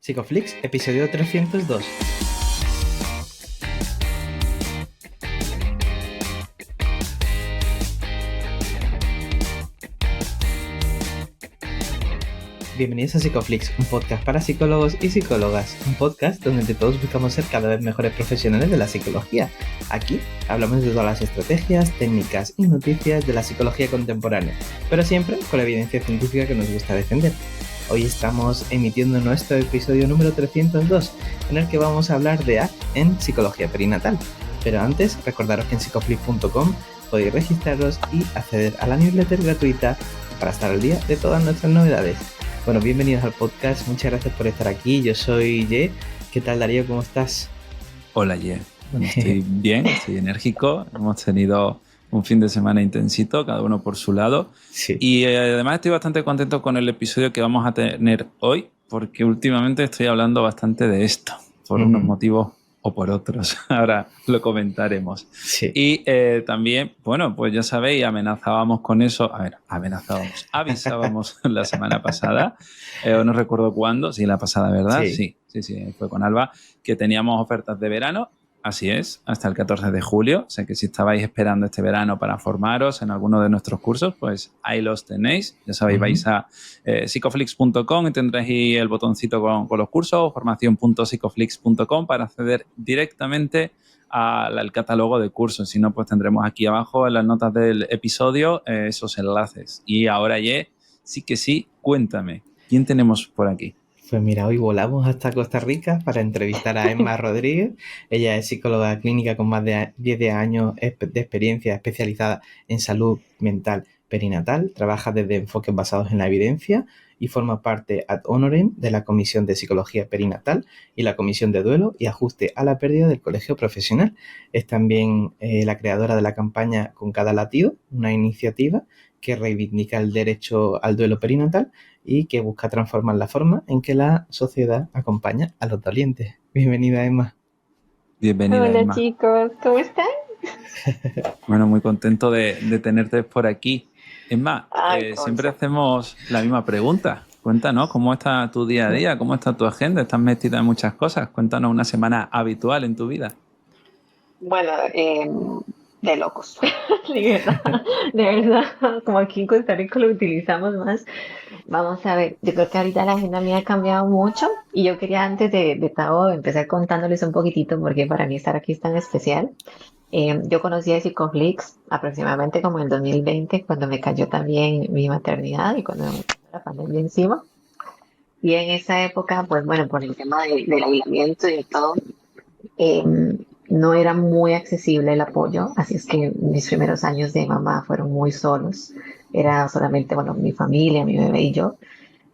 Psicoflix, episodio 302. Bienvenidos a Psicoflix, un podcast para psicólogos y psicólogas, un podcast donde entre todos buscamos ser cada vez mejores profesionales de la psicología. Aquí hablamos de todas las estrategias, técnicas y noticias de la psicología contemporánea, pero siempre con la evidencia científica que nos gusta defender. Hoy estamos emitiendo nuestro episodio número 302, en el que vamos a hablar de ACT en psicología perinatal. Pero antes, recordaros que en psicoflix.com podéis registraros y acceder a la newsletter gratuita para estar al día de todas nuestras novedades. Bueno, bienvenidos al podcast, muchas gracias por estar aquí. Yo soy Ye. ¿Qué tal, Darío? ¿Cómo estás? Hola, Ye. Bueno, estoy bien, estoy enérgico. Hemos tenido un fin de semana intensito, cada uno por su lado. Sí. Y además estoy bastante contento con el episodio que vamos a tener hoy, porque últimamente estoy hablando bastante de esto, por unos motivos o por otros. Ahora lo comentaremos. Sí. Y también, bueno, pues ya sabéis, avisábamos la semana pasada, no recuerdo cuándo, sí, la pasada, ¿verdad? Sí, fue con Alba, que teníamos ofertas de verano. Así es, hasta el 14 de julio. O sea que si estabais esperando este verano para formaros en alguno de nuestros cursos, pues ahí los tenéis. Ya sabéis, vais a psicoflix.com y tendréis ahí el botoncito con los cursos, formación.psicoflix.com para acceder directamente al catálogo de cursos. Si no, pues tendremos aquí abajo en las notas del episodio esos enlaces. Y ahora, sí, cuéntame, ¿quién tenemos por aquí? Pues mira, hoy volamos hasta Costa Rica para entrevistar a Emma Rodríguez. Ella es psicóloga clínica con más de 10 años de experiencia especializada en salud mental perinatal. Trabaja desde enfoques basados en la evidencia y forma parte ad honorem de la Comisión de Psicología Perinatal y la Comisión de Duelo y Ajuste a la Pérdida del Colegio Profesional. Es también la creadora de la campaña Con Cada Latido, una iniciativa que reivindica el derecho al duelo perinatal y que busca transformar la forma en que la sociedad acompaña a los dolientes. Bienvenida, Emma. Bienvenida, Hola, Emma. chicos, ¿cómo están? Bueno, muy contento de tenerte por aquí. Emma, siempre hacemos la misma pregunta. Cuéntanos, ¿cómo está tu día a día? ¿Cómo está tu agenda? ¿Estás metida en muchas cosas? Cuéntanos una semana habitual en tu vida. Bueno, de locos, de verdad, como aquí en Costa Rica lo utilizamos más. Vamos a ver, yo creo que ahorita la agenda mía ha cambiado mucho y yo quería antes de todo empezar contándoles un poquitito porque para mí estar aquí es tan especial. Yo conocí a Psicoflix aproximadamente como en el 2020 cuando me cayó también mi maternidad y cuando me cayó la pandemia encima. Y en esa época, pues bueno, por el tema del aislamiento y de todo, eh, no era muy accesible el apoyo, así es que mis primeros años de mamá fueron muy solos. Era solamente, bueno, mi familia, mi bebé y yo.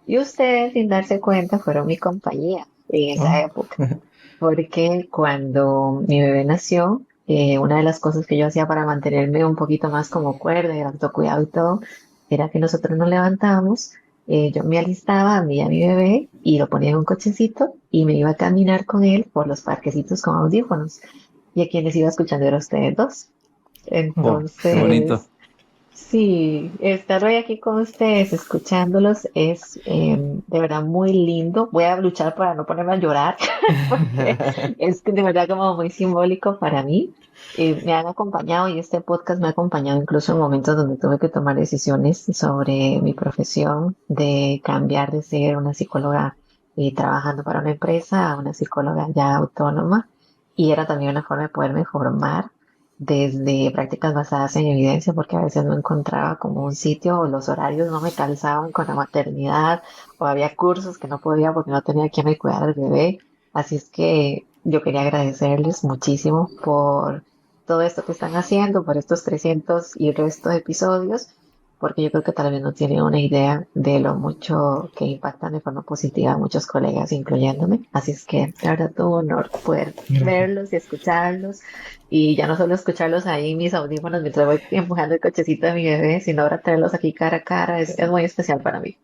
Y ustedes, sin darse cuenta, fueron mi compañía en esa época. Porque cuando mi bebé nació, una de las cosas que yo hacía para mantenerme un poquito más como cuerda y el autocuidado y todo, era que nosotros nos levantábamos, yo me alistaba a mí y a mi bebé y lo ponía en un cochecito y me iba a caminar con él por los parquecitos con audífonos. Y a quienes iba escuchando eran ustedes dos. Qué bonito. Entonces, sí, estar hoy aquí con ustedes, escuchándolos, es de verdad muy lindo. Voy a luchar para no ponerme a llorar, porque es de verdad como muy simbólico para mí. Me han acompañado y este podcast me ha acompañado incluso en momentos donde tuve que tomar decisiones sobre mi profesión, de cambiar de ser una psicóloga trabajando para una empresa a una psicóloga ya autónoma. Y era también una forma de poderme formar desde prácticas basadas en evidencia, porque a veces no encontraba como un sitio o los horarios no me calzaban con la maternidad o había cursos que no podía porque no tenía quien me cuidara al bebé. Así es que yo quería agradecerles muchísimo por todo esto que están haciendo, por estos 300 y el resto de episodios, porque yo creo que tal vez no tienen una idea de lo mucho que impactan de forma positiva a muchos colegas, incluyéndome. Así es que, la verdad, tuvo un honor poder verlos y escucharlos. Y ya no solo escucharlos ahí en mis audífonos mientras voy empujando el cochecito de mi bebé, sino ahora traerlos aquí cara a cara. Es muy especial para mí.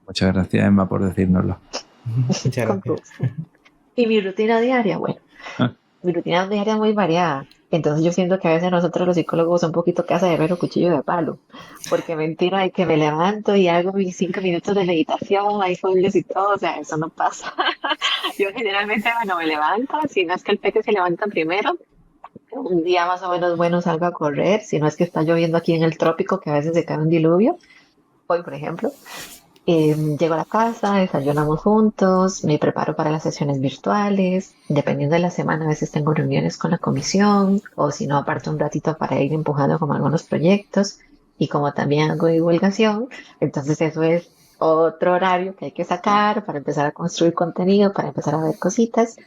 Muchas gracias, Emma, por decírnoslo. Muchas Con gracias. gusto. Y mi rutina diaria, bueno, mi rutina diaria es muy variada. Entonces yo siento que a veces nosotros los psicólogos un poquito casa de herrero, cuchillo de palo, porque mentira de que me levanto y hago mis 5 minutos de meditación, hay folios y todo, o sea, eso no pasa. Yo generalmente, bueno, me levanto, si no es que el peque se levanta primero, un día más o menos bueno salgo a correr, si no es que está lloviendo aquí en el trópico, que a veces se cae un diluvio, hoy por ejemplo. Llego a la casa, desayunamos juntos, me preparo para las sesiones virtuales. Dependiendo de la semana, a veces tengo reuniones con la comisión o si no, aparto un ratito para ir empujando como algunos proyectos. Y como también hago divulgación, entonces eso es otro horario que hay que sacar para empezar a construir contenido, para empezar a ver cositas.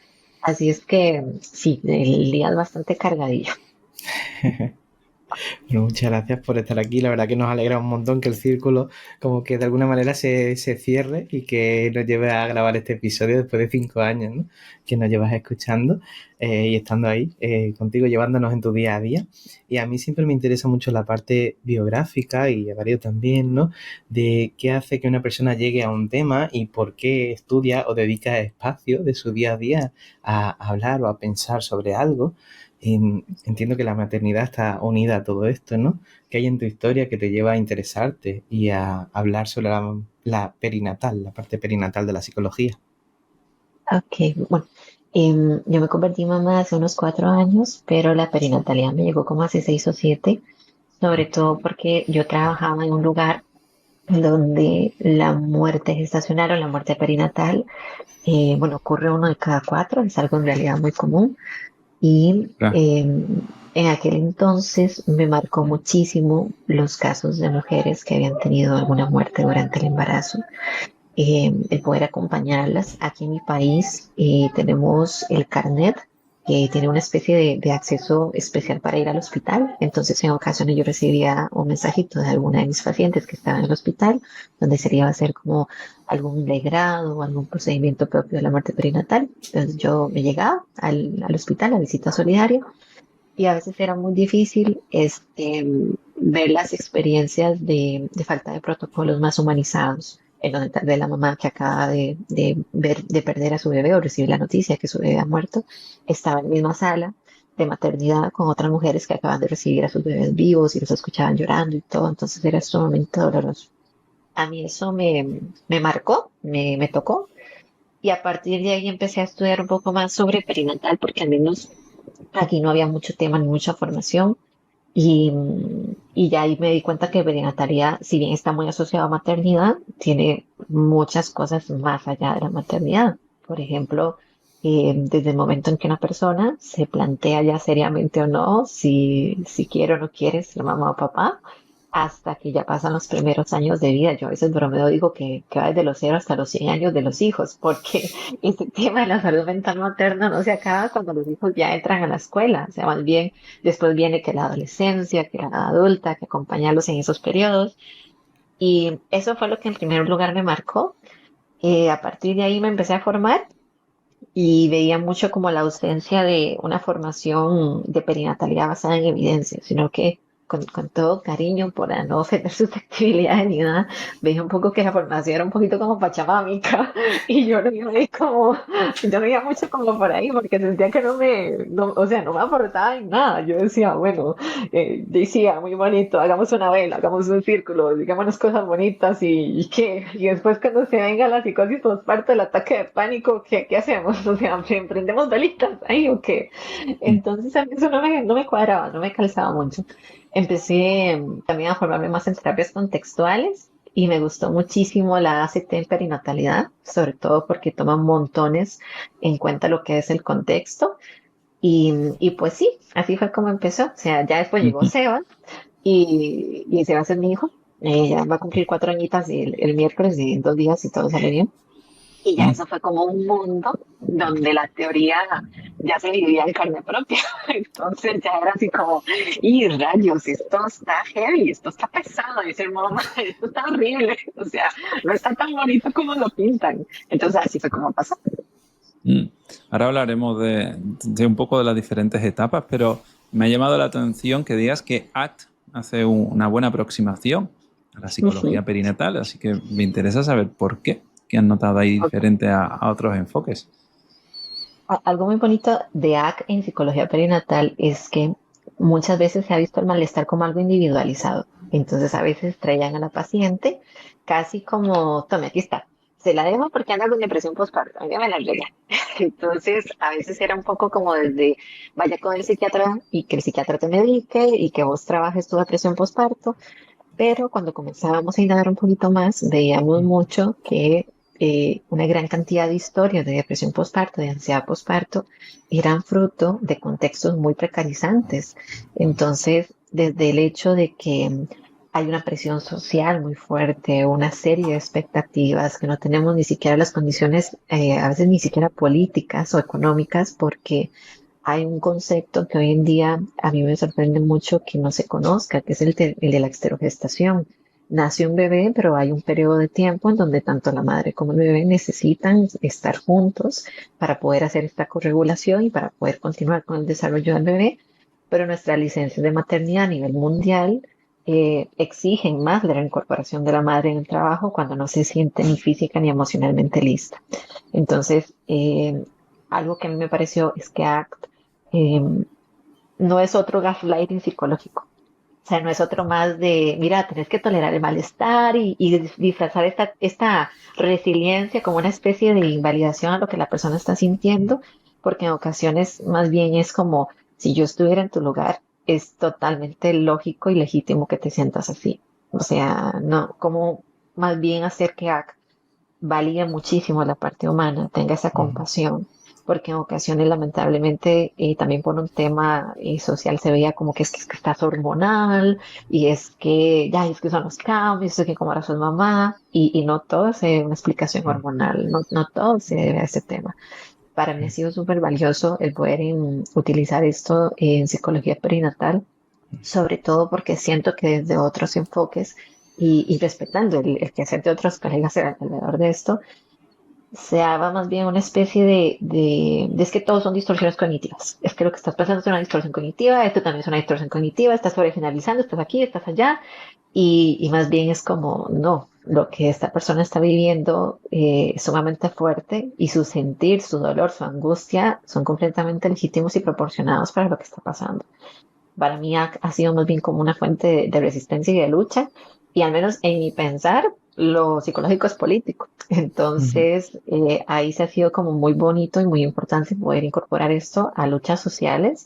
Así es que sí, el día es bastante cargadillo. Bueno, muchas gracias por estar aquí. La verdad que nos alegra un montón que el círculo como que de alguna manera se cierre y que nos lleve a grabar este episodio después de 5 años, ¿no? Que nos llevas escuchando y estando ahí contigo, llevándonos en tu día a día. Y a mí siempre me interesa mucho la parte biográfica y a Darío también, ¿no? De qué hace que una persona llegue a un tema y por qué estudia o dedica espacio de su día a día a hablar o a pensar sobre algo. Entiendo que la maternidad está unida a todo esto, ¿no? ¿Qué hay en tu historia que te lleva a interesarte y a hablar sobre la perinatal, la parte perinatal de la psicología? Ok, bueno, yo me convertí en mamá hace unos 4 años, pero la perinatalidad me llegó como hace 6 o 7, sobre todo porque yo trabajaba en un lugar donde la muerte gestacional o la muerte perinatal, bueno, ocurre uno de cada 4, es algo en realidad muy común. Y Claro. en aquel entonces me marcó muchísimo los casos de mujeres que habían tenido alguna muerte durante el embarazo, el poder acompañarlas. Aquí en mi país tenemos el carnet, que tiene una especie de acceso especial para ir al hospital. Entonces, en ocasiones yo recibía un mensajito de alguna de mis pacientes que estaba en el hospital, donde sería hacer como algún legrado o algún procedimiento propio de la muerte perinatal. Entonces, yo me llegaba al hospital, a visita solidaria, y a veces era muy difícil ver las experiencias de falta de protocolos más humanizados, en donde tal vez la mamá que acaba de perder a su bebé o recibir la noticia que su bebé ha muerto, estaba en la misma sala de maternidad con otras mujeres que acaban de recibir a sus bebés vivos y los escuchaban llorando y todo, entonces era sumamente doloroso. A mí eso me marcó, me tocó, y a partir de ahí empecé a estudiar un poco más sobre perinatal, porque al menos aquí no había mucho tema ni mucha formación. Y ya ahí me di cuenta que perinatalidad, si bien está muy asociado a maternidad, tiene muchas cosas más allá de la maternidad. Por ejemplo, desde el momento en que una persona se plantea ya seriamente o no si quiere o no quiere ser mamá o papá, hasta que ya pasan los primeros años de vida. Yo a veces bromeo digo que va desde los 0 hasta los 100 años de los hijos, porque este tema de la salud mental materna no se acaba cuando los hijos ya entran a la escuela. O sea, más bien después viene que la adolescencia, que la edad adulta, que acompañarlos en esos periodos. Y eso fue lo que en primer lugar me marcó. A partir de ahí me empecé a formar y veía mucho como la ausencia de una formación de perinatalidad basada en evidencia, sino que con todo cariño, por no ofender susceptibilidades ni nada, veía un poco que la formación era un poquito como pachamámica y yo no iba ahí como, yo no iba mucho como por ahí porque sentía que o sea, no me aportaba en nada. Yo decía, bueno, decía, muy bonito, hagamos una vela, hagamos un círculo, digámonos cosas bonitas y qué. Y después cuando se venga la psicosis postparto, el ataque de pánico, ¿qué hacemos? O sea, ¿emprendemos velitas ahí o qué? Entonces a mí eso no me cuadraba, no me calzaba mucho. Empecé también a formarme más en terapias contextuales y me gustó muchísimo la ACT en perinatalidad, sobre todo porque toma montones en cuenta lo que es el contexto. Y pues sí, así fue como empezó. O sea, ya después llegó Ujú. Seba y Seba es mi hijo. Ya va a cumplir 4 añitas el miércoles y en 2 días si todo sale bien. Y ya Mm. eso fue como un mundo donde la teoría ya se vivía en carne propia. Entonces ya era así como, y rayos, esto está heavy, esto está pesado. Y decir, mamá, esto está horrible. O sea, no está tan bonito como lo pintan. Entonces así fue como pasó. Mm. Ahora hablaremos de un poco de las diferentes etapas, pero me ha llamado la atención que digas que ACT hace una buena aproximación a la Ujú. psicología perinatal, así que me interesa saber por qué, qué han notado ahí Ok. diferente a otros enfoques. Algo muy bonito de AC en psicología perinatal es que muchas veces se ha visto el malestar como algo individualizado. Entonces a veces traían a la paciente casi como, tome, aquí está, se la dejo porque anda con depresión postparto, me la arregla. Entonces a veces era un poco como desde vaya con el psiquiatra y que el psiquiatra te medique y que vos trabajes tu depresión postparto, pero cuando comenzábamos a indagar un poquito más, veíamos mucho que una gran cantidad de historias de depresión postparto, de ansiedad postparto, eran fruto de contextos muy precarizantes. Entonces, desde el hecho de que hay una presión social muy fuerte, una serie de expectativas, que no tenemos ni siquiera las condiciones, a veces ni siquiera políticas o económicas, porque hay un concepto que hoy en día a mí me sorprende mucho que no se conozca, que es el de la esterogestación. Nace un bebé, pero hay un periodo de tiempo en donde tanto la madre como el bebé necesitan estar juntos para poder hacer esta corregulación y para poder continuar con el desarrollo del bebé. Pero nuestras licencias de maternidad a nivel mundial exigen más de la incorporación de la madre en el trabajo cuando no se siente ni física ni emocionalmente lista. Entonces, algo que a mí me pareció es que ACT eh, no es otro gaslighting psicológico. O sea, no es otro más de, mira, tenés que tolerar el malestar y disfrazar esta resiliencia como una especie de invalidación a lo que la persona está sintiendo, porque en ocasiones más bien es como, si yo estuviera en tu lugar, es totalmente lógico y legítimo que te sientas así. O sea, no, como más bien hacer que ACT valía muchísimo la parte humana, tenga esa Ujú. compasión, porque en ocasiones lamentablemente también por un tema social se veía como que estás hormonal y es que ya es que son los cambios, es que como ahora sos mamá y no todo es una explicación Mm, hormonal, no todo se debe a ese tema. Para mí ha mm, sido súper valioso el poder utilizar esto en psicología perinatal, sobre todo porque siento que desde otros enfoques y respetando el quehacer de otros colegas alrededor de esto, se daba más bien una especie es que todos son distorsiones cognitivas. Es que lo que estás pensando es una distorsión cognitiva, esto también es una distorsión cognitiva, estás sobregeneralizando, estás aquí, estás allá, y más bien es como, no, lo que esta persona está viviendo es sumamente fuerte y su sentir, su dolor, su angustia son completamente legítimos y proporcionados para lo que está pasando. Para mí ha sido más bien como una fuente de resistencia y de lucha, y al menos en mi pensar, lo psicológico es político. ujú. Entonces, ahí se ha sido como muy bonito y muy importante poder incorporar esto a luchas sociales,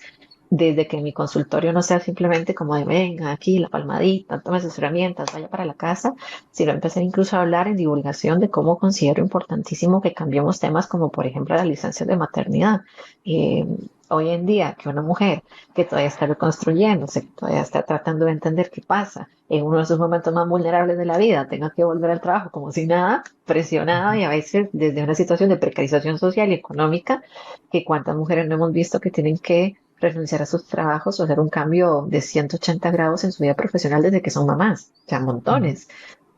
desde que mi consultorio no sea simplemente como de venga aquí la palmadita, tome sus herramientas, vaya para la casa, sino empezar incluso a hablar en divulgación de cómo considero importantísimo que cambiemos temas como por ejemplo las licencias de maternidad. Eh, Hoy en día que una mujer que todavía está reconstruyéndose, que todavía está tratando de entender qué pasa en uno de sus momentos más vulnerables de la vida, tenga que volver al trabajo como si nada, presionada y a veces desde una situación de precarización social y económica, que cuántas mujeres no hemos visto que tienen que renunciar a sus trabajos o hacer un cambio de 180 grados en su vida profesional desde que son mamás, ya Ujú. montones,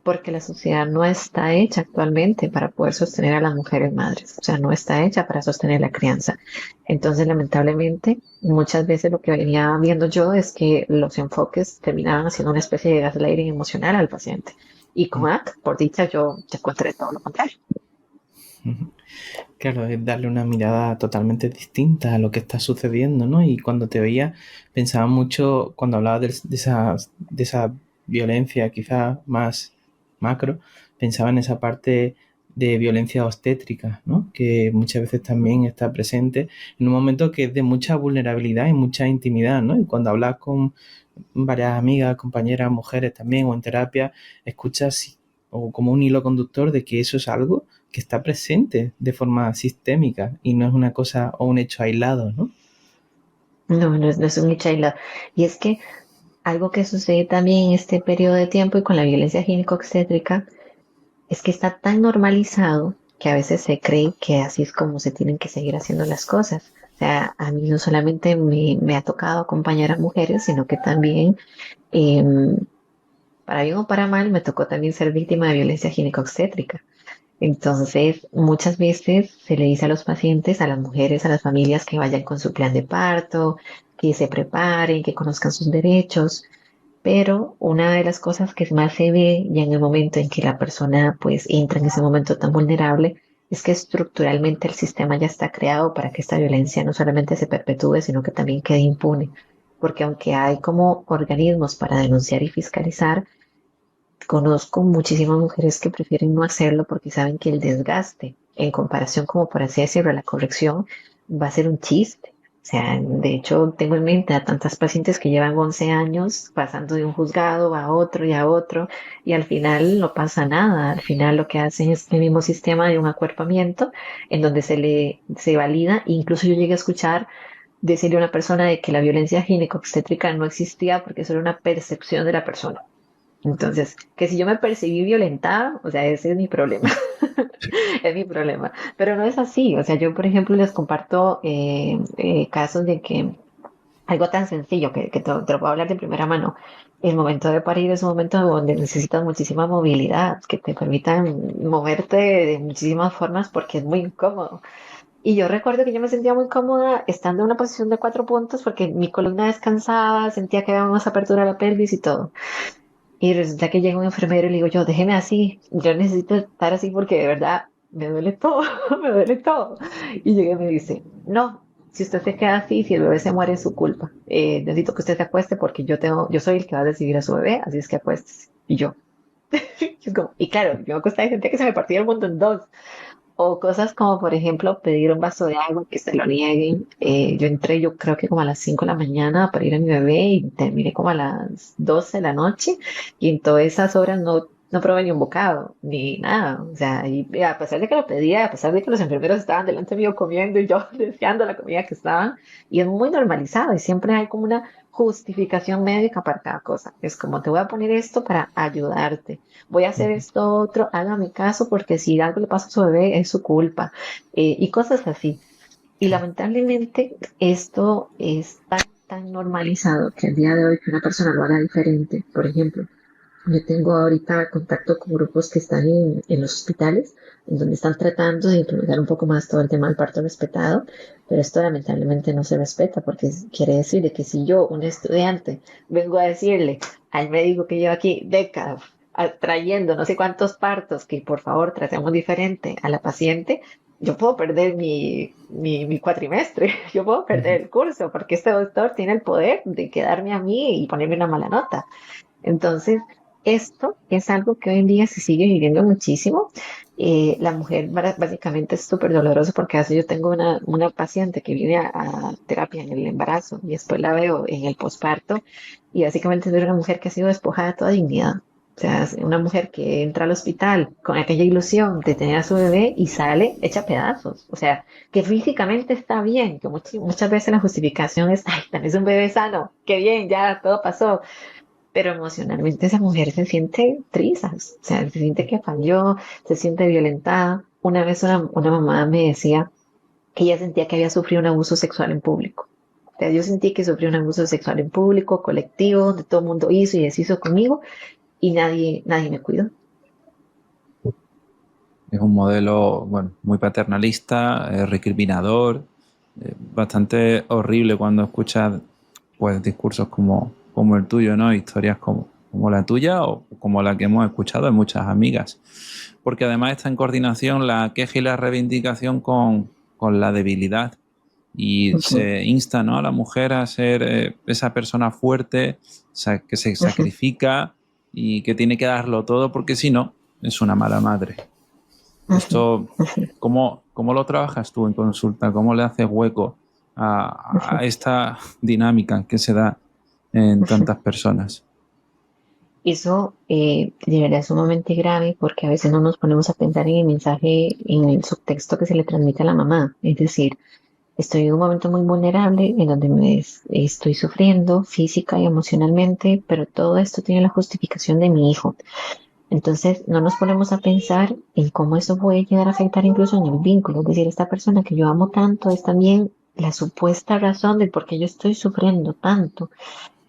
porque la sociedad no está hecha actualmente para poder sostener a las mujeres madres, o sea, no está hecha para sostener la crianza. Entonces, lamentablemente, muchas veces lo que venía viendo yo es que los enfoques terminaban haciendo una especie de gaslighting emocional al paciente. Y con ACT, por dicha, yo encontré todo lo contrario. Ujú. Claro, es darle una mirada totalmente distinta a lo que está sucediendo, ¿no? Y cuando te veía, pensaba mucho, cuando hablaba de esa violencia quizás más macro, pensaba en esa parte de violencia obstétrica, ¿no? Que muchas veces también está presente en un momento que es de mucha vulnerabilidad y mucha intimidad, ¿no? Y cuando hablas con varias amigas, compañeras, mujeres también, o en terapia, escuchas o como un hilo conductor de que eso es algo que está presente de forma sistémica y no es una cosa o un hecho aislado, ¿no? No es un hecho aislado. Y es que algo que sucede también en este periodo de tiempo y con la violencia gineco-obstétrica es que está tan normalizado que a veces se cree que así es como se tienen que seguir haciendo las cosas. O sea, a mí no solamente me ha tocado acompañar a mujeres, sino que también, eh, para bien o para mal, me tocó también ser víctima de violencia ginecobstétrica. Entonces, muchas veces se le dice a los pacientes, a las mujeres, a las familias que vayan con su plan de parto, que se preparen, que conozcan sus derechos, pero una de las cosas que más se ve ya en el momento en que la persona pues entra en ese momento tan vulnerable es que estructuralmente el sistema ya está creado para que esta violencia no solamente se perpetúe, sino que también quede impune. Porque aunque hay como organismos para denunciar y fiscalizar, conozco muchísimas mujeres que prefieren no hacerlo porque saben que el desgaste, en comparación como por así decirlo, a la corrección, va a ser un chiste. O sea, de hecho, tengo en mente a tantas pacientes que llevan 11 años pasando de un juzgado a otro y a otro, y al final no pasa nada. Al final lo que hacen es el mismo sistema de un acuerpamiento en donde se valida. Incluso yo llegué a escuchar decirle a una persona de que la violencia ginecobstétrica no existía porque eso era una percepción de la persona. Entonces, que si yo me percibí violentada, o sea, ese es mi problema, es mi problema. Pero no es así, o sea, yo, por ejemplo, les comparto casos de que algo tan sencillo que te lo puedo hablar de primera mano. El momento de parir es un momento donde necesitas muchísima movilidad, que te permitan moverte de muchísimas formas porque es muy incómodo. Y yo recuerdo que yo me sentía muy cómoda estando en una posición de 4 puntos porque mi columna descansaba, sentía que había más apertura a la pelvis y todo. Y resulta que llega un enfermero y le digo yo, déjeme así, yo necesito estar así porque de verdad me duele todo, me duele todo. Y llega y me dice, no, si usted se queda así, si el bebé se muere es su culpa. Necesito que usted se acueste porque yo soy el que va a recibir a su bebé, así es que acuéstese. Y yo, y claro, yo me acosté y sentía que se me partía el mundo en dos. O cosas como, por ejemplo, pedir un vaso de agua que se lo nieguen. Yo entré, yo creo que como a las 5 de la mañana para ir a mi bebé y terminé como a las 12 de la noche. Y en todas esas horas no probé ni un bocado, ni nada. O sea, y a pesar de que lo pedía, a pesar de que los enfermeros estaban delante mío comiendo y yo deseando la comida que estaban, y es muy normalizado y siempre hay como una justificación médica para cada cosa. Es como te voy a poner esto para ayudarte, voy a hacer esto otro, hágame caso porque si algo le pasa a su bebé es su culpa, y cosas así. Y lamentablemente esto es tan normalizado que al día de hoy que una persona lo haga diferente. Por ejemplo, yo tengo ahorita contacto con grupos que están en los hospitales, en donde están tratando de implementar un poco más todo el tema del parto respetado, pero esto lamentablemente no se respeta porque quiere decir de que si yo, un estudiante, vengo a decirle al médico que lleva aquí décadas trayendo no sé cuántos partos, que por favor tratemos diferente a la paciente, yo puedo perder mi cuatrimestre, yo puedo perder el curso porque este doctor tiene el poder de quedarme a mí y ponerme una mala nota. Entonces, esto es algo que hoy en día se sigue viviendo muchísimo. La mujer básicamente es súper doloroso porque así yo tengo una paciente que viene a terapia en el embarazo y después la veo en el posparto y básicamente es una mujer que ha sido despojada de toda dignidad. O sea, es una mujer que entra al hospital con aquella ilusión de tener a su bebé y sale hecha pedazos. O sea, que físicamente está bien, que muchas veces la justificación es, ay, tenés un bebé sano, qué bien, ya todo pasó, pero emocionalmente esa mujer se siente trizas, o sea, se siente que falló, se siente violentada. Una vez una mamá me decía que ella sentía que había sufrido un abuso sexual en público. O sea, yo sentí que sufrí un abuso sexual en público, colectivo, donde todo el mundo hizo y deshizo conmigo y nadie me cuidó. Es un modelo, bueno, muy paternalista, recriminador, bastante horrible cuando escuchas pues discursos como el tuyo, ¿no? Historias como la tuya o como la que hemos escuchado de muchas amigas. Porque además está en coordinación la queja y la reivindicación con la debilidad. Y Ujú, se insta, ¿no?, a la mujer a ser esa persona fuerte, que se ujú, sacrifica y que tiene que darlo todo porque si no, es una mala madre. ujú, Esto, ujú, ¿cómo lo trabajas tú en consulta? ¿Cómo le haces hueco a esta dinámica que se da en ujú. tantas personas? Eso de verdad es sumamente grave porque a veces no nos ponemos a pensar en el mensaje, en el subtexto que se le transmite a la mamá. Es decir, estoy en un momento muy vulnerable en donde estoy sufriendo física y emocionalmente, pero todo esto tiene la justificación de mi hijo. Entonces, no nos ponemos a pensar en cómo eso puede llegar a afectar incluso en el vínculo. Es decir, esta persona que yo amo tanto es también la supuesta razón de por qué yo estoy sufriendo tanto.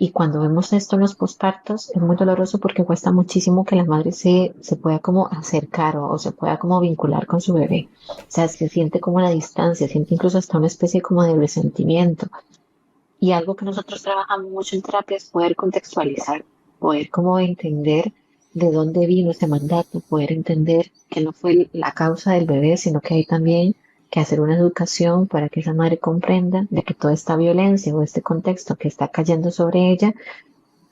Y cuando vemos esto en los pospartos, es muy doloroso porque cuesta muchísimo que la madre se pueda como acercar o se pueda como vincular con su bebé. O sea, se siente como la distancia, siente incluso hasta una especie como de resentimiento. Y algo que nosotros trabajamos mucho en terapia es poder contextualizar, poder como entender de dónde vino ese mandato, poder entender que no fue la causa del bebé, sino que hay también que hacer una educación para que esa madre comprenda de que toda esta violencia o este contexto que está cayendo sobre ella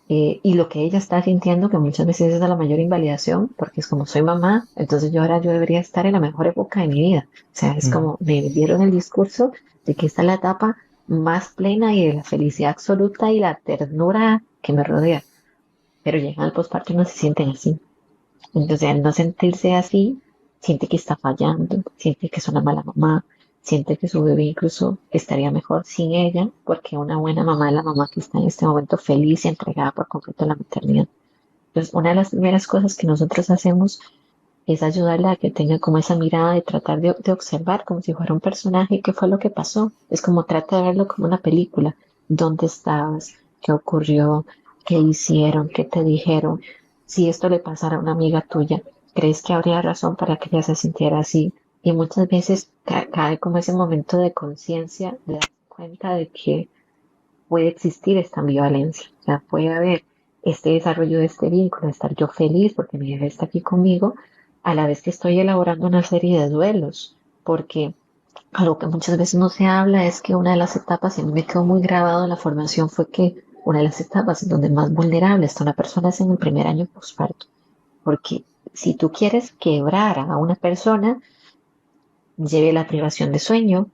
y lo que ella está sintiendo, que muchas veces es la mayor invalidación, porque es como soy mamá, entonces yo debería estar en la mejor época de mi vida. O sea, es como me dieron el discurso de que esta es la etapa más plena y de la felicidad absoluta y la ternura que me rodea. Pero llegan al posparto y no se sienten así. Entonces, al no sentirse así, siente que está fallando, siente que es una mala mamá, siente que su bebé incluso estaría mejor sin ella, porque una buena mamá es la mamá que está en este momento feliz y entregada por completo a la maternidad. Entonces, una de las primeras cosas que nosotros hacemos es ayudarla a que tenga como esa mirada de tratar de observar como si fuera un personaje qué fue lo que pasó. Es como trata de verlo como una película. ¿Dónde estabas? ¿Qué ocurrió? ¿Qué hicieron? ¿Qué te dijeron? Si esto le pasara a una amiga tuya, ¿crees que habría razón para que ella se sintiera así? Y muchas veces cae como ese momento de conciencia, de darse cuenta de que puede existir esta ambivalencia. O sea, puede haber este desarrollo de este vínculo, de estar yo feliz porque mi bebé está aquí conmigo, a la vez que estoy elaborando una serie de duelos, porque algo que muchas veces no se habla es que una de las etapas, y a mí me quedó muy grabado en la formación, fue que una de las etapas en donde más vulnerable está una persona es en el primer año postparto, porque si tú quieres quebrar a una persona, lleve la privación de sueño,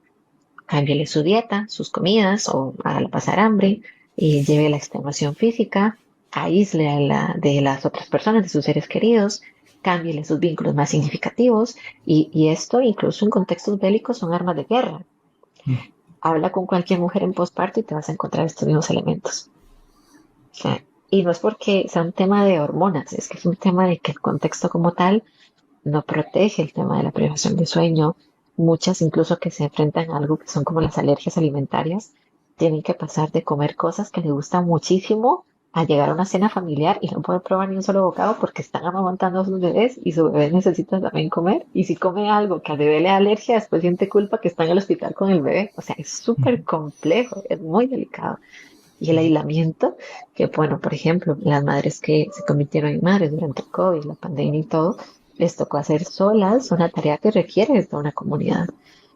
cámbiale su dieta, sus comidas o hágala pasar hambre, y lleve la extenuación física, aísle de las otras personas, de sus seres queridos, cámbiale sus vínculos más significativos y esto incluso en contextos bélicos son armas de guerra. Habla con cualquier mujer en posparto y te vas a encontrar estos mismos elementos. O sea, y no es porque sea un tema de hormonas, es que es un tema de que el contexto como tal no protege el tema de la privación de sueño. Muchas incluso que se enfrentan a algo que son como las alergias alimentarias, tienen que pasar de comer cosas que les gustan muchísimo a llegar a una cena familiar y no poder probar ni un solo bocado porque están amamantando a sus bebés y su bebé necesita también comer. Y si come algo que al bebé le da alergia, después siente culpa que está en el hospital con el bebé. O sea, es súper complejo, es muy delicado. Y el aislamiento, que bueno, por ejemplo, las madres que se convirtieron en madres durante el COVID, la pandemia y todo, les tocó hacer solas una tarea que requiere de toda una comunidad.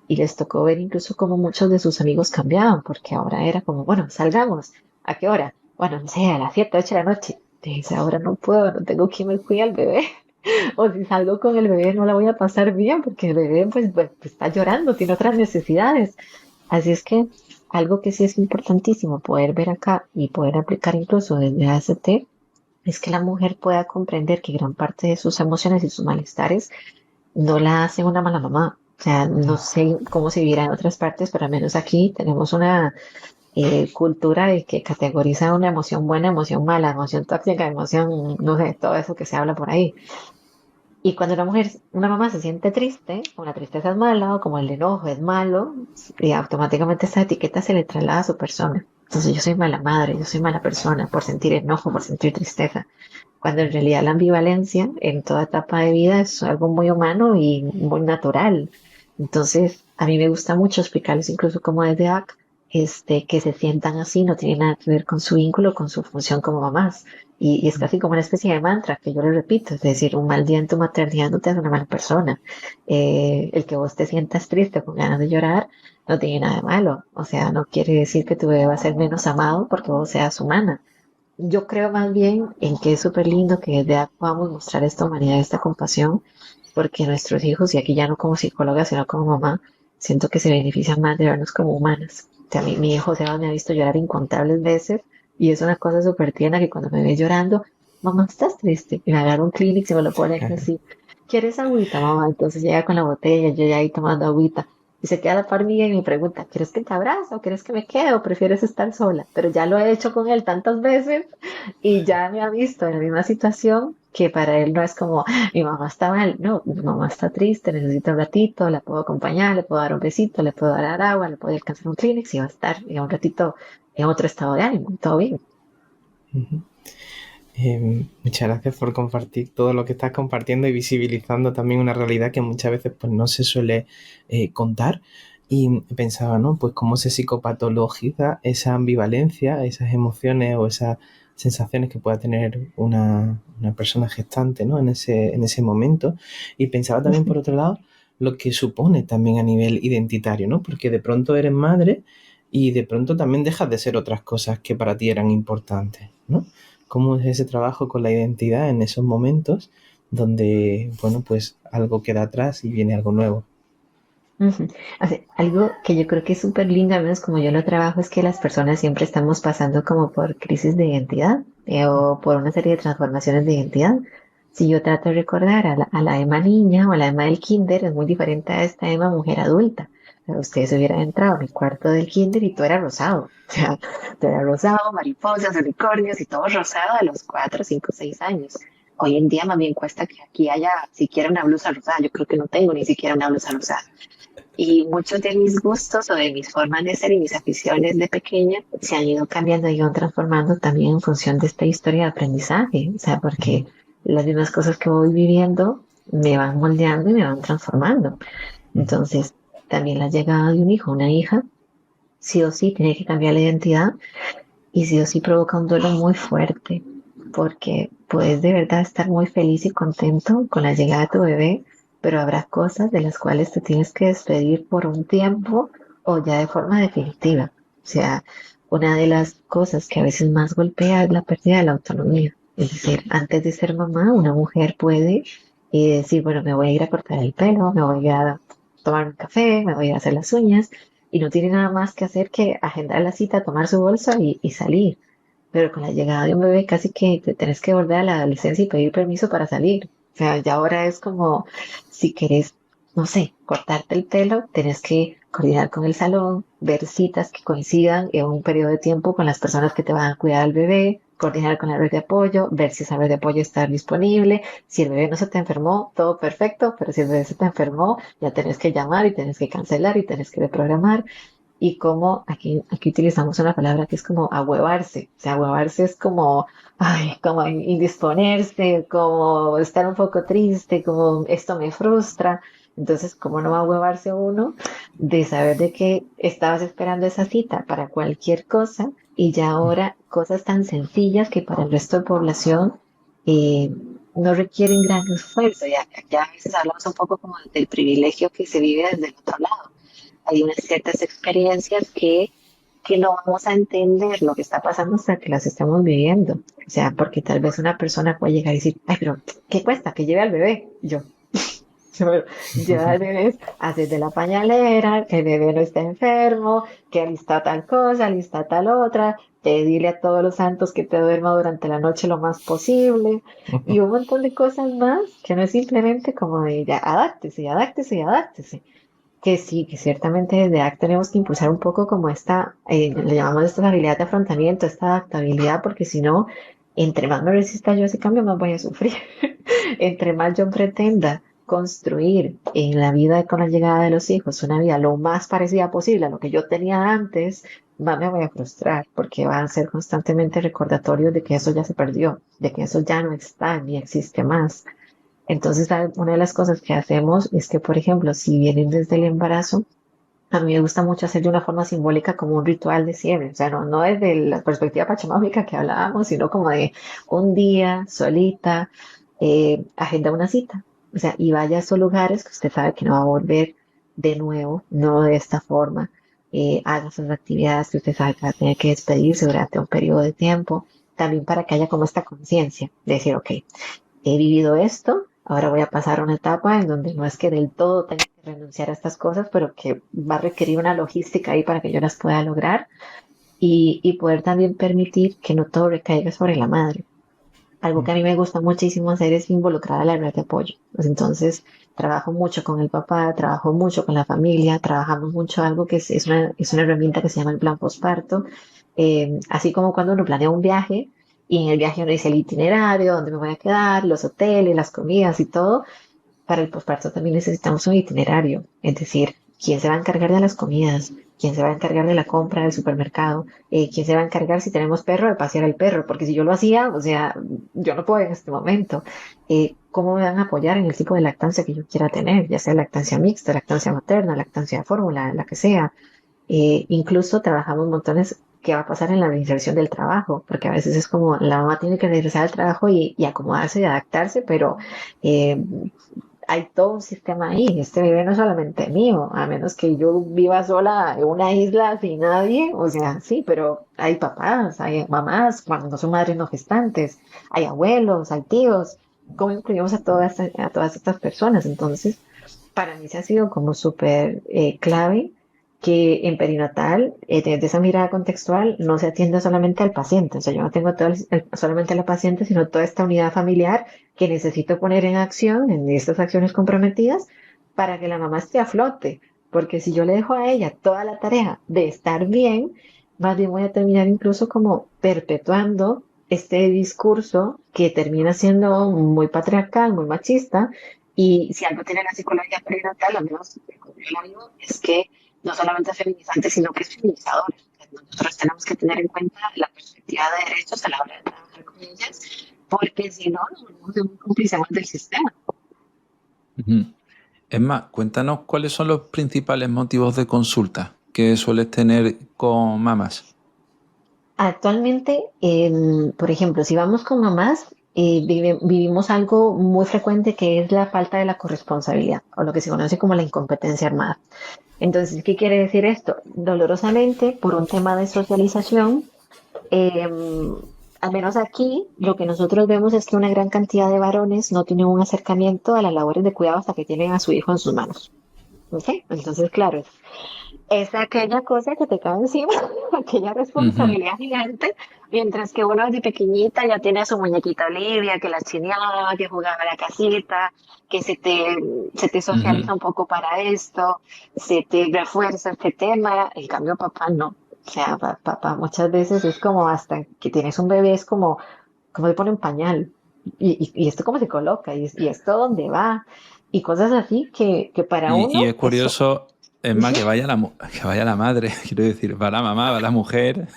Y les tocó ver incluso cómo muchos de sus amigos cambiaban, porque ahora era como, bueno, salgamos. ¿A qué hora? Bueno, no sé, a las 7, 8 de la noche. Dice, ahora no puedo, no tengo quien me cuide al bebé. O si salgo con el bebé no la voy a pasar bien, porque el bebé pues está llorando, tiene otras necesidades. Así es que algo que sí es importantísimo poder ver acá y poder aplicar incluso desde ACT es que la mujer pueda comprender que gran parte de sus emociones y sus malestares no la hace una mala mamá. O sea, no sé cómo se vivirá en otras partes, pero al menos aquí tenemos una cultura de que categoriza una emoción buena, emoción mala, emoción tóxica, emoción, no sé, todo eso que se habla por ahí. Y cuando una mamá se siente triste, o la tristeza es mala, o como el enojo es malo, y automáticamente esa etiqueta se le traslada a su persona. Entonces yo soy mala madre, yo soy mala persona por sentir enojo, por sentir tristeza. Cuando en realidad la ambivalencia en toda etapa de vida es algo muy humano y muy natural. Entonces a mí me gusta mucho explicarles incluso como desde AC, que se sientan así, no tiene nada que ver con su vínculo, con su función como mamás. Y es casi como una especie de mantra que yo le repito, es decir, un mal día en tu maternidad no te hace una mala persona. El que vos te sientas triste con ganas de llorar no tiene nada de malo. O sea, no quiere decir que tu bebé va a ser menos amado porque vos seas humana. Yo creo más bien en que es súper lindo que desde edad podamos mostrar esta humanidad, esta compasión, porque nuestros hijos, y aquí ya no como psicóloga, sino como mamá, siento que se benefician más de vernos como humanas. O sea, mi hijo Sebas me ha visto llorar incontables veces y es una cosa súper tierna que cuando me ve llorando, mamá, ¿estás triste? Y me agarra un Kleenex y me lo pone así. ¿Quieres agüita, mamá? Entonces llega con la botella, yo ya ahí tomando agüita. Y se queda a la par mía y me pregunta, ¿quieres que te abrace o quieres que me quede o prefieres estar sola? Pero ya lo he hecho con él tantas veces y ya me ha visto en la misma situación que para él no es como, mi mamá está mal, no, mi mamá está triste, necesita un ratito, la puedo acompañar, le puedo dar un besito, le puedo dar agua, le puedo alcanzar un Kleenex y va a estar en un ratito en otro estado de ánimo, todo bien. Muchas gracias por compartir todo lo que estás compartiendo y visibilizando también una realidad que muchas veces pues no se suele contar. Y pensaba, ¿no? Pues cómo se psicopatologiza esa ambivalencia, esas emociones o esa sensaciones que pueda tener una persona gestante, ¿no? En ese momento. Y pensaba también, por otro lado, lo que supone también a nivel identitario, ¿no? Porque de pronto eres madre y de pronto también dejas de ser otras cosas que para ti eran importantes, ¿no? ¿Cómo es ese trabajo con la identidad en esos momentos donde, bueno, pues algo queda atrás y viene algo nuevo? Ujú. Algo que yo creo que es súper lindo, al menos como yo lo trabajo, es que las personas siempre estamos pasando como por crisis de identidad o por una serie de transformaciones de identidad. Si yo trato de recordar a la Emma niña o a la Emma del kinder, es muy diferente a esta Emma mujer adulta. O sea, usted se hubiera entrado en el cuarto del kinder y todo era rosado. O sea, todo era rosado, mariposas, unicornios y todo rosado a los 4, 5, 6 años. Hoy en día más bien cuesta que aquí haya siquiera una blusa rosada. Yo creo que no tengo ni siquiera una blusa rosada. Y muchos de mis gustos o de mis formas de ser y mis aficiones de pequeña se han ido cambiando y ido transformando también en función de esta historia de aprendizaje. O sea, porque las mismas cosas que voy viviendo me van moldeando y me van transformando. Entonces, también la llegada de un hijo, una hija, sí o sí tiene que cambiar la identidad y sí o sí provoca un duelo muy fuerte, porque puedes de verdad estar muy feliz y contento con la llegada de tu bebé, pero habrá cosas de las cuales te tienes que despedir por un tiempo o ya de forma definitiva. O sea, una de las cosas que a veces más golpea es la pérdida de la autonomía. Es decir, antes de ser mamá, una mujer puede decir, bueno, me voy a ir a cortar el pelo, me voy a tomar un café, me voy a hacer las uñas, y no tiene nada más que hacer que agendar la cita, tomar su bolsa y salir. Pero con la llegada de un bebé casi que te tenés que volver a la adolescencia y pedir permiso para salir. O sea, ya ahora es como si querés, no sé, cortarte el pelo, tenés que coordinar con el salón, ver citas que coincidan en un periodo de tiempo con las personas que te van a cuidar al bebé, coordinar con la red de apoyo, ver si esa red de apoyo está disponible. Si el bebé no se te enfermó, todo perfecto, pero si el bebé se te enfermó, ya tenés que llamar y tenés que cancelar y tenés que reprogramar. Y como aquí utilizamos una palabra que es como ahuevarse. O sea, ahuevarse es como, ay, como indisponerse, como estar un poco triste, como esto me frustra. Entonces, ¿cómo no va a huevarse uno de saber de que estabas esperando esa cita para cualquier cosa y ya ahora cosas tan sencillas que para el resto de población eh, no requieren gran esfuerzo? Ya a veces hablamos un poco como del privilegio que se vive desde el otro lado. Hay unas ciertas experiencias que no vamos a entender lo que está pasando hasta que las estemos viviendo. O sea, porque tal vez una persona puede llegar y decir, ay, pero ¿qué cuesta? Que lleve al bebé. Y yo, bueno, llevar al bebé es hacer de la pañalera, que el bebé no esté enfermo, que alista tal cosa, alista tal otra, pedirle a todos los santos que te duerma durante la noche lo más posible, y un montón de cosas más que no es simplemente como de ya, adáctese, adáctese, adáctese. Que sí, que ciertamente desde ACT tenemos que impulsar un poco como esta, le llamamos esta habilidad de afrontamiento, esta adaptabilidad, porque si no, entre más me resista yo a ese cambio, más voy a sufrir. Entre más yo pretenda construir en la vida con la llegada de los hijos una vida lo más parecida posible a lo que yo tenía antes, más me voy a frustrar, porque van a ser constantemente recordatorios de que eso ya se perdió, de que eso ya no está ni existe más. Entonces, una de las cosas que hacemos es que, por ejemplo, si vienen desde el embarazo, a mí me gusta mucho hacer de una forma simbólica como un ritual de cierre. O sea, no desde la perspectiva pachamámica que hablábamos, sino como de un día solita, agenda una cita. O sea, y vaya a esos lugares que usted sabe que no va a volver de nuevo, no de esta forma. Haga esas actividades que usted sabe que va a tener que despedirse durante un periodo de tiempo. También para que haya como esta conciencia de decir, ok, he vivido esto, ahora voy a pasar a una etapa en donde no es que del todo tenga que renunciar a estas cosas, pero que va a requerir una logística ahí para que yo las pueda lograr y poder también permitir que no todo recaiga sobre la madre. Algo que a mí me gusta muchísimo hacer es involucrar a la red de apoyo. Pues entonces, trabajo mucho con el papá, trabajo mucho con la familia, trabajamos mucho algo que es una herramienta que se llama el plan posparto. Así como cuando uno planea un viaje y en el viaje uno dice el itinerario, dónde me voy a quedar, los hoteles, las comidas y todo, para el posparto también necesitamos un itinerario, es decir, quién se va a encargar de las comidas, quién se va a encargar de la compra del supermercado, quién se va a encargar si tenemos perro de pasear al perro, porque si yo lo hacía, o sea, yo no puedo en este momento. ¿Cómo me van a apoyar en el tipo de lactancia que yo quiera tener, ya sea lactancia mixta, lactancia materna, lactancia de fórmula, la que sea? Incluso trabajamos montones qué va a pasar en la reinserción del trabajo, porque a veces es como la mamá tiene que regresar al trabajo y acomodarse y adaptarse, pero eh, hay todo un sistema ahí. Este bebé no es solamente mío, a menos que yo viva sola en una isla sin nadie, o sea, sí, pero hay papás, hay mamás cuando no son madres no gestantes, hay abuelos, hay tíos. ¿Cómo incluimos a todas estas personas? Entonces, para mí se ha sido como súper clave que en perinatal, desde esa mirada contextual, no se atiende solamente al paciente. O sea, yo no tengo solamente a la paciente, sino toda esta unidad familiar que necesito poner en acción, en estas acciones comprometidas, para que la mamá esté a flote. Porque si yo le dejo a ella toda la tarea de estar bien, más bien voy a terminar incluso como perpetuando este discurso que termina siendo muy patriarcal, muy machista. Y si algo tiene la psicología perinatal, al menos como yo la vivo, es que no solamente es feminizante, sino que es feminizador. Nosotros tenemos que tener en cuenta la perspectiva de derechos a la hora de trabajar con ellas, porque si no, nos volvemos muy cómplices del sistema. Uh-huh. Emma, cuéntanos cuáles son los principales motivos de consulta que sueles tener con mamás. Actualmente, por ejemplo, si vamos con mamás, vivimos algo muy frecuente que es la falta de la corresponsabilidad, o lo que se conoce como la incompetencia armada. Entonces, ¿qué quiere decir esto? Dolorosamente, por un tema de socialización, eh, al menos aquí, lo que nosotros vemos es que una gran cantidad de varones no tienen un acercamiento a las labores de cuidado hasta que tienen a su hijo en sus manos. ¿Ok? Entonces, claro, es aquella cosa que te cae encima, aquella responsabilidad gigante, mientras que uno desde pequeñita ya tiene a su muñequita Olivia, que la chineaba, que jugaba a la casita, que se te socializa un poco para esto, se te refuerza este tema. En cambio, papá no. O sea, papá muchas veces es como hasta que tienes un bebé, es como le ponen pañal. Y esto cómo se coloca, y esto dónde va, y cosas así que para Y uno es curioso, es más, que vaya la madre, quiero decir, va la mamá, va la mujer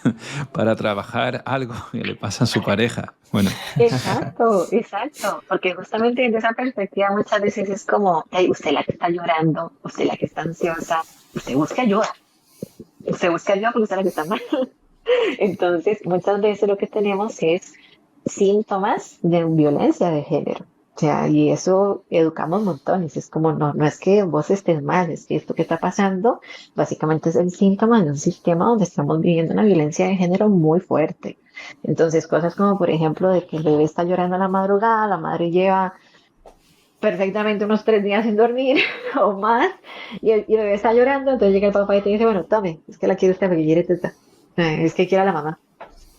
para trabajar algo que le pasa a su pareja. Bueno. Exacto, exacto, porque justamente desde esa perspectiva muchas veces es como, hey, usted la que está llorando, usted la que está ansiosa, usted busca ayuda porque usted es la que está mal. Entonces, muchas veces lo que tenemos es síntomas de violencia de género. O sea, y eso educamos montones. Es como, no es que vos estés mal, es que esto que está pasando básicamente es el síntoma de un sistema donde estamos viviendo una violencia de género muy fuerte. Entonces, cosas como, por ejemplo, de que el bebé está llorando a la madrugada, la madre lleva perfectamente unos 3 días sin dormir o más, y el bebé está llorando, entonces llega el papá y te dice, bueno, tome, es que la quiere usted porque quiere teta. Es que quiere a la mamá.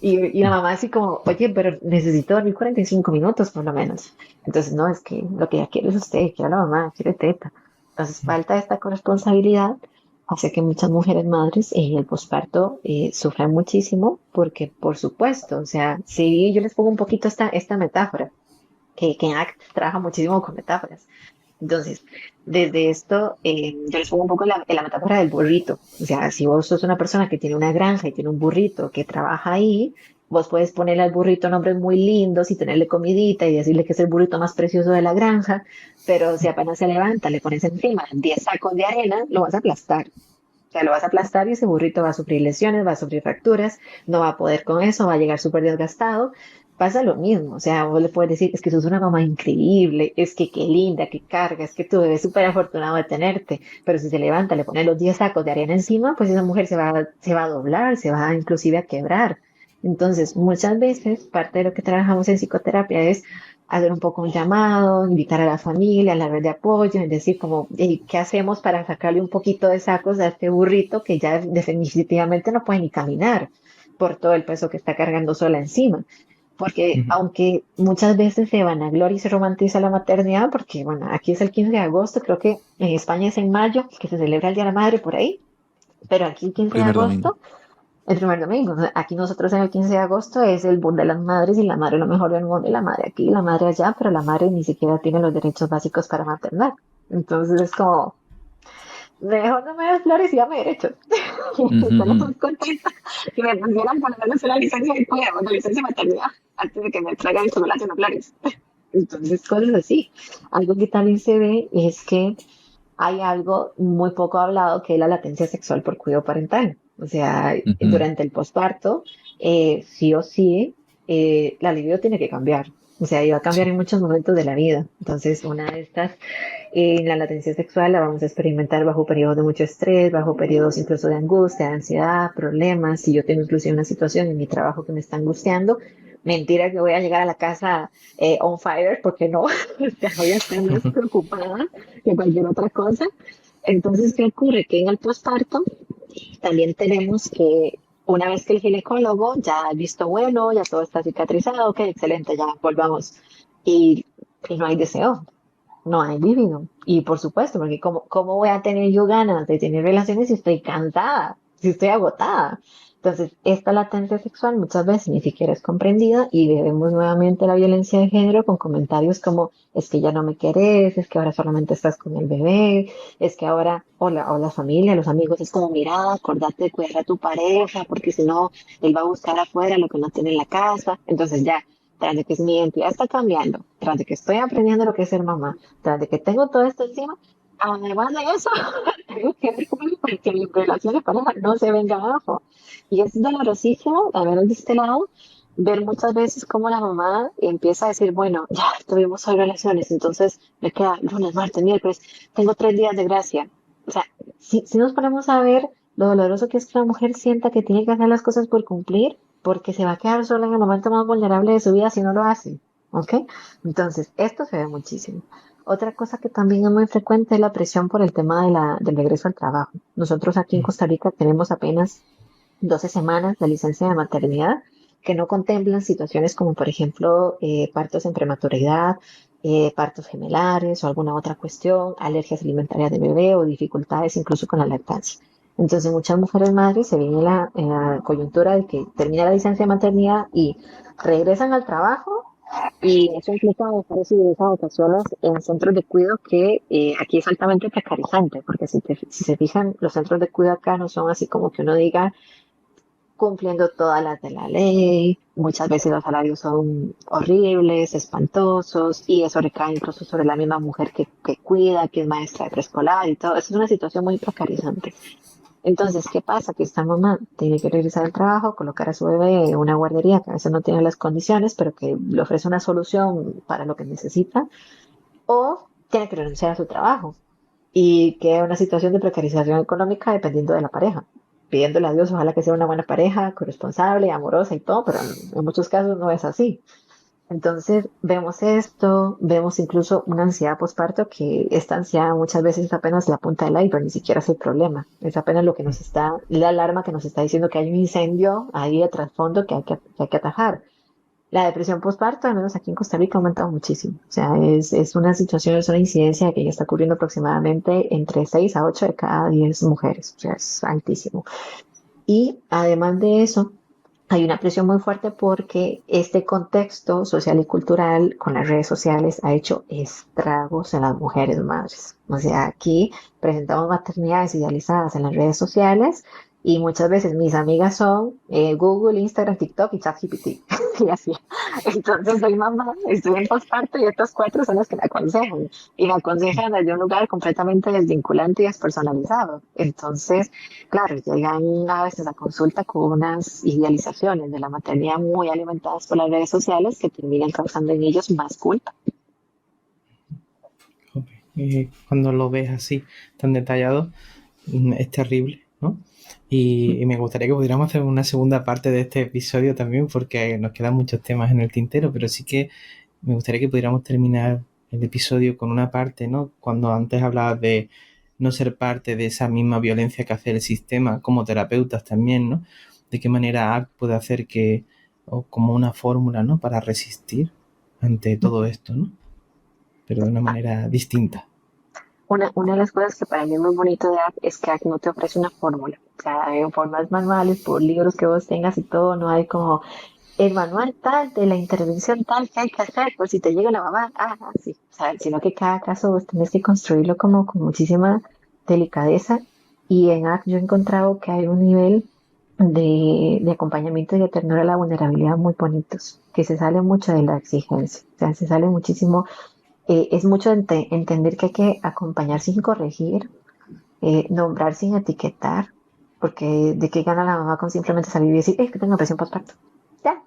Y la mamá así como, oye, pero necesito dormir 45 minutos por lo menos. Entonces, no, es que lo que ella quiere es usted, quiere a la mamá, quiere teta. Entonces, falta esta corresponsabilidad hace que muchas mujeres madres en el posparto sufran muchísimo porque, por supuesto, o sea, sí, yo les pongo un poquito esta metáfora, que en ACT trabaja muchísimo con metáforas. Entonces, desde esto, yo les pongo un poco la metáfora del burrito. O sea, si vos sos una persona que tiene una granja y tiene un burrito que trabaja ahí, vos puedes ponerle al burrito nombres muy lindos y tenerle comidita y decirle que es el burrito más precioso de la granja, pero si apenas se levanta, le pones encima 10 sacos de arena, lo vas a aplastar. O sea, lo vas a aplastar y ese burrito va a sufrir lesiones, va a sufrir fracturas, no va a poder con eso, va a llegar súper desgastado. Pasa lo mismo, o sea, vos le puedes decir, es que sos una mamá increíble, es que qué linda, qué carga, es que tu bebé es súper afortunado de tenerte, pero si se levanta, le pone los 10 sacos de arena encima, pues esa mujer se va a doblar, se va inclusive a quebrar. Entonces, muchas veces, parte de lo que trabajamos en psicoterapia es hacer un poco un llamado, invitar a la familia, a la red de apoyo, es decir, como, ¿qué hacemos para sacarle un poquito de sacos a este burrito que ya definitivamente no puede ni caminar por todo el peso que está cargando sola encima? Porque aunque muchas veces se vanagloria y se romantiza la maternidad, porque bueno, aquí es el 15 de agosto, creo que en España es en mayo, que se celebra el Día de la Madre por ahí, pero aquí el 15 de Primer domingo. agosto, el primer domingo, aquí nosotros en el 15 de agosto es el boom de las madres y la madre lo mejor del mundo y la madre aquí, la madre allá, pero la madre ni siquiera tiene los derechos básicos para maternar. Entonces es como, mejor no me des flores y dame derechos. Estoy muy contenta que me pusieran por lo menos una licencia de cuidado, una licencia de maternidad, antes de que me traigan el chocolate no flores. Entonces, cosas así. Algo que también se ve es que hay algo muy poco hablado que es la latencia sexual por cuidado parental. O sea, Ujú. durante el posparto, sí o sí, la libido tiene que cambiar. O sea, y va a cambiar Sí. en muchos momentos de la vida. Entonces, una de estas, la latencia sexual la vamos a experimentar bajo periodos de mucho estrés, bajo periodos incluso de angustia, de ansiedad, problemas. Si yo tengo inclusive una situación en mi trabajo que me está angustiando, mentira que voy a llegar a la casa on fire, porque no, o sea, voy a estar más preocupada que cualquier otra cosa. Entonces, ¿qué ocurre? Que en el posparto también tenemos que, una vez que el ginecólogo ya ha visto, bueno, ya todo está cicatrizado, ok, excelente, ya volvamos. Y, y no hay deseo, no hay libido. Y por supuesto, porque ¿cómo voy a tener yo ganas de tener relaciones si estoy cansada, si estoy agotada? Entonces, esta latencia sexual muchas veces ni siquiera es comprendida y vemos nuevamente la violencia de género con comentarios como, es que ya no me querés, es que ahora solamente estás con el bebé, es que ahora, o la familia, los amigos, es como, mira, acordate de cuidar a tu pareja, porque si no, él va a buscar afuera lo que no tiene en la casa. Entonces ya, tras de que mi identidad está cambiando, tras de que estoy aprendiendo lo que es ser mamá, tras de que tengo todo esto encima, además de eso, tengo que ver cómo para que mi relación de pareja no se venga abajo. Y es dolorosísimo, al menos de este lado, ver muchas veces cómo la mamá empieza a decir, bueno, ya tuvimos hoy relaciones, entonces me queda lunes, martes, miércoles, tengo 3 días de gracia. O sea, si nos ponemos a ver lo doloroso que es que la mujer sienta que tiene que hacer las cosas por cumplir, porque se va a quedar sola en el momento más vulnerable de su vida si no lo hace. ¿Ok? Entonces, esto se ve muchísimo. Otra cosa que también es muy frecuente es la presión por el tema del regreso al trabajo. Nosotros aquí en Costa Rica tenemos apenas 12 semanas de licencia de maternidad que no contemplan situaciones como, por ejemplo, partos en prematuridad, partos gemelares o alguna otra cuestión, alergias alimentarias de bebé o dificultades incluso con la lactancia. Entonces, muchas mujeres madres se ven en la coyuntura de que termina la licencia de maternidad y regresan al trabajo y eso implica dejar esas ocasiones en centros de cuidado que aquí es altamente precarizante, porque si se fijan, los centros de cuidado acá no son así como que uno diga cumpliendo todas las de la ley, muchas veces los salarios son horribles, espantosos, y eso recae incluso sobre la misma mujer que cuida, que es maestra de preescolar y todo. Eso es una situación muy precarizante. Entonces, ¿qué pasa? Que esta mamá tiene que regresar al trabajo, colocar a su bebé en una guardería que a veces no tiene las condiciones, pero que le ofrece una solución para lo que necesita, o tiene que renunciar a su trabajo y queda una situación de precarización económica dependiendo de la pareja, pidiéndole a Dios ojalá que sea una buena pareja, corresponsable, amorosa y todo, pero en muchos casos no es así. Entonces vemos esto, vemos incluso una ansiedad postparto que esta ansiedad muchas veces es apenas la punta del iceberg, ni siquiera es el problema, es apenas lo que nos está, la alarma que nos está diciendo que hay un incendio ahí de trasfondo que hay que atajar. La depresión postparto, al menos aquí en Costa Rica, ha aumentado muchísimo. O sea, es una situación, es una incidencia que ya está ocurriendo aproximadamente entre 6 a 8 de cada 10 mujeres. O sea, es altísimo. Y además de eso, hay una presión muy fuerte porque este contexto social y cultural con las redes sociales ha hecho estragos en las mujeres madres. O sea, aquí presentamos maternidades idealizadas en las redes sociales y muchas veces mis amigas son Google, Instagram, TikTok y ChatGPT. Y así. Entonces soy mamá, estoy en posparto y estas cuatro son las que me aconsejan. Y me aconsejan desde un lugar completamente desvinculante y despersonalizado. Entonces, claro, llegan a veces a consulta con unas idealizaciones de la maternidad muy alimentadas por las redes sociales que terminan causando en ellos más culpa. Cuando lo ves así, tan detallado, es terrible, ¿no? Y me gustaría que pudiéramos hacer una segunda parte de este episodio también, porque nos quedan muchos temas en el tintero, pero sí que me gustaría que pudiéramos terminar el episodio con una parte, ¿no? Cuando antes hablabas de no ser parte de esa misma violencia que hace el sistema, como terapeutas también, ¿no? De qué manera ACT puede hacer que, o como una fórmula, ¿no? Para resistir ante todo esto, ¿no? Pero de una manera distinta. Una de las cosas que para mí es muy bonito de ACT es que ACT no te ofrece una fórmula. O sea, hay formas manuales, por libros que vos tengas y todo, no hay como el manual tal de la intervención tal que hay que hacer por si te llega la mamá. Ah, sí. O sea, sino que cada caso vos tenés que construirlo como con muchísima delicadeza. Y en ACT yo he encontrado que hay un nivel de acompañamiento y de ternura a la vulnerabilidad muy bonitos, que se sale mucho de la exigencia. O sea, se sale muchísimo es mucho entender que hay que acompañar sin corregir, nombrar sin etiquetar, porque de qué gana la mamá con simplemente salir y decir, que tengo depresión postparto. Ya,